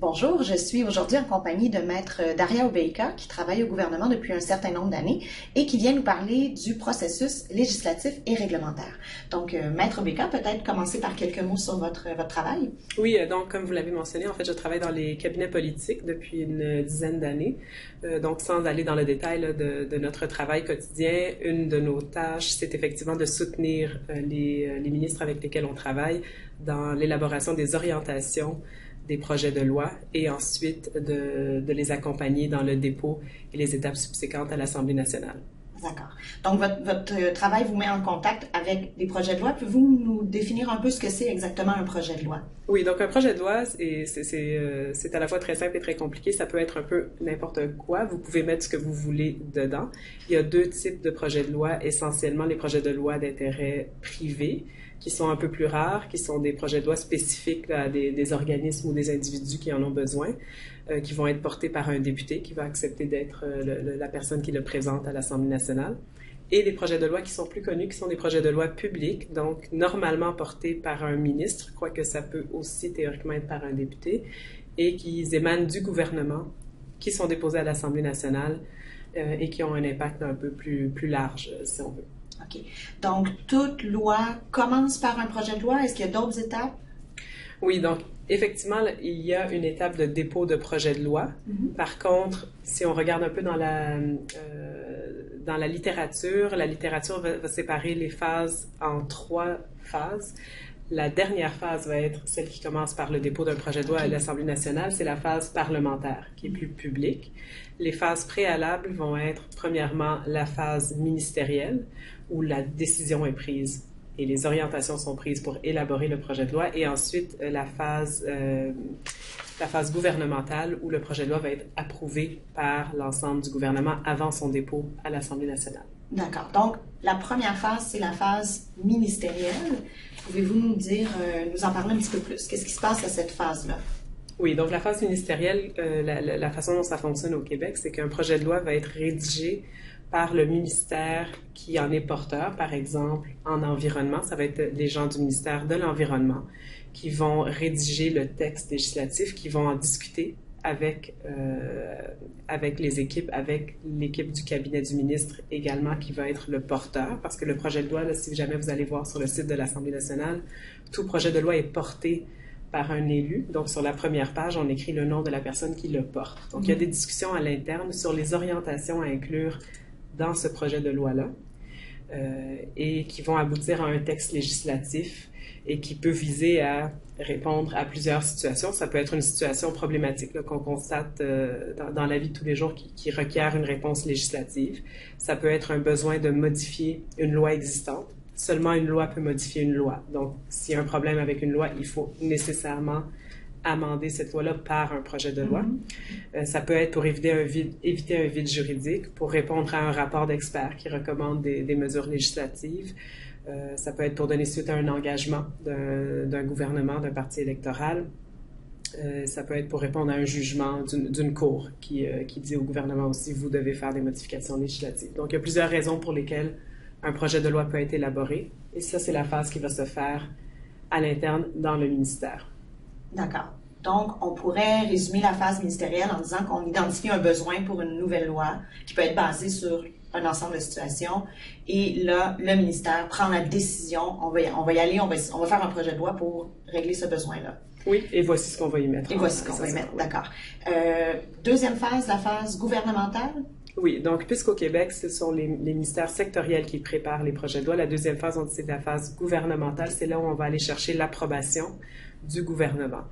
Bonjour, je suis aujourd'hui en compagnie de Maître Daria Obeika, qui travaille au gouvernement depuis un certain nombre d'années et qui vient nous parler du processus législatif et réglementaire. Donc, Maître Obeika, peut-être commencer par quelques mots sur votre travail. Oui, donc comme vous l'avez mentionné, en fait, je travaille dans les cabinets politiques depuis une dizaine d'années. Donc, sans aller dans le détail là, de notre travail quotidien, une de nos tâches, c'est effectivement de soutenir les ministres avec lesquels on travaille dans l'élaboration des orientations des projets de loi et ensuite de les accompagner dans le dépôt et les étapes subséquentes à l'Assemblée nationale. D'accord. Donc, votre travail vous met en contact avec des projets de loi. Pouvez-vous nous définir un peu ce que c'est exactement un projet de loi? Oui, donc un projet de loi, c'est à la fois très simple et très compliqué. Ça peut être un peu n'importe quoi. Vous pouvez mettre ce que vous voulez dedans. Il y a deux types de projets de loi, essentiellement les projets de loi d'intérêt privé, qui sont un peu plus rares, qui sont des projets de loi spécifiques à des organismes ou des individus qui en ont besoin, qui vont être portés par un député qui va accepter d'être la personne qui le présente à l'Assemblée nationale. Et des projets de loi qui sont plus connus, qui sont des projets de loi publics, donc normalement portés par un ministre, quoique ça peut aussi théoriquement être par un député, et qui émanent du gouvernement, qui sont déposés à l'Assemblée nationale et qui ont un impact un peu plus large, si on veut. OK. Donc, toute loi commence par un projet de loi. Est-ce qu'il y a d'autres étapes? Oui, donc effectivement, il y a une étape de dépôt de projet de loi. Mm-hmm. Par contre, si on regarde un peu dans la littérature va séparer les phases en 3 phases. La dernière phase va être celle qui commence par le dépôt d'un projet de loi à l'Assemblée nationale. C'est la phase parlementaire qui est plus publique. Les phases préalables vont être, premièrement, la phase ministérielle, où la décision est prise et les orientations sont prises pour élaborer le projet de loi, et ensuite la phase gouvernementale, où le projet de loi va être approuvé par l'ensemble du gouvernement avant son dépôt à l'Assemblée nationale. D'accord. Donc, la première phase, c'est la phase ministérielle. Pouvez-vous nous en parler un petit peu plus? Qu'est-ce qui se passe à cette phase-là? Oui, donc la phase ministérielle, la façon dont ça fonctionne au Québec, c'est qu'un projet de loi va être rédigé par le ministère qui en est porteur, par exemple en environnement. Ça va être des gens du ministère de l'Environnement qui vont rédiger le texte législatif, qui vont en discuter avec les équipes, avec l'équipe du cabinet du ministre également, qui va être le porteur, parce que le projet de loi, là, si jamais vous allez voir sur le site de l'Assemblée nationale, tout projet de loi est porté par un élu. Donc, sur la première page, on écrit le nom de la personne qui le porte. Donc, il y a des discussions à l'interne sur les orientations à inclure dans ce projet de loi-là et qui vont aboutir à un texte législatif et qui peut viser à répondre à plusieurs situations. Ça peut être une situation problématique qu'on constate dans la vie de tous les jours qui requiert une réponse législative. Ça peut être un besoin de modifier une loi existante. Seulement une loi peut modifier une loi. Donc, s'il y a un problème avec une loi, il faut nécessairement amender cette loi-là par un projet de loi. Mm-hmm. Ça peut être pour éviter un vide juridique, pour répondre à un rapport d'experts qui recommande des mesures législatives. Ça peut être pour donner suite à un engagement d'un gouvernement, d'un parti électoral. Ça peut être pour répondre à un jugement d'une cour qui dit au gouvernement aussi, vous devez faire des modifications législatives. Donc, il y a plusieurs raisons pour lesquelles un projet de loi peut être élaboré. Et ça, c'est la phase qui va se faire à l'interne dans le ministère. D'accord. Donc, on pourrait résumer la phase ministérielle en disant qu'on identifie un besoin pour une nouvelle loi qui peut être basée sur un ensemble de situations. Et là, le ministère prend la décision, on va y aller, on va faire un projet de loi pour régler ce besoin-là. Oui, et voici ce qu'on va y mettre. Et voici ce qu'on va y mettre, d'accord. Deuxième phase, la phase gouvernementale. Oui, donc puisqu'au Québec, ce sont les ministères sectoriels qui préparent les projets de loi, la deuxième phase, c'est la phase gouvernementale. C'est là où on va aller chercher l'approbation du gouvernement.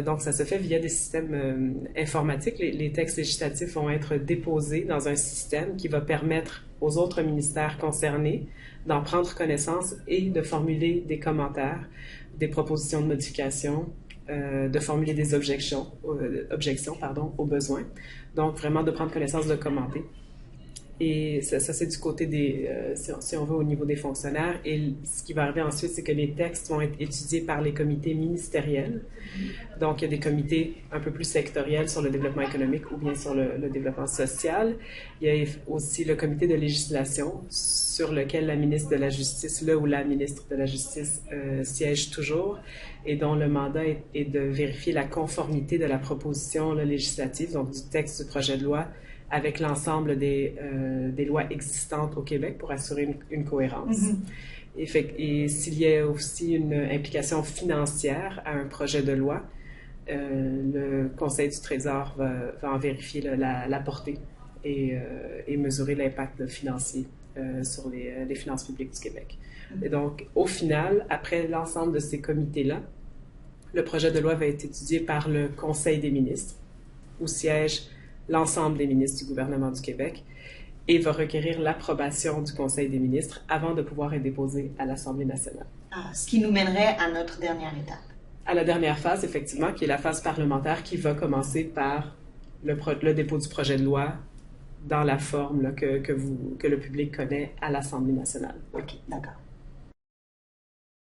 Donc, ça se fait via des systèmes informatiques. Les textes législatifs vont être déposés dans un système qui va permettre aux autres ministères concernés d'en prendre connaissance et de formuler des commentaires, des propositions de modification, de formuler des objections aux besoins. Donc, vraiment de prendre connaissance, de commenter. Et ça c'est du côté des, si on veut, au niveau des fonctionnaires. Et ce qui va arriver ensuite, c'est que les textes vont être étudiés par les comités ministériels. Donc, il y a des comités un peu plus sectoriels sur le développement économique ou bien sur le développement social. Il y a aussi le comité de législation sur lequel la ministre de la Justice, le ou la ministre de la Justice siège toujours et dont le mandat est de vérifier la conformité de la proposition législative, donc du texte du projet de loi, avec l'ensemble des lois existantes au Québec pour assurer une cohérence. Et s'il y a aussi une implication financière à un projet de loi, le Conseil du Trésor va en vérifier la portée et mesurer l'impact financier sur les finances publiques du Québec. Et donc, au final, après l'ensemble de ces comités-là, le projet de loi va être étudié par le Conseil des ministres, où siège l'ensemble des ministres du gouvernement du Québec, et va requérir l'approbation du Conseil des ministres avant de pouvoir être déposé à l'Assemblée nationale. Ce qui nous mènerait à notre dernière étape. À la dernière phase, effectivement, qui est la phase parlementaire, qui va commencer par le dépôt du projet de loi dans la forme là, que le public connaît à l'Assemblée nationale. OK, d'accord.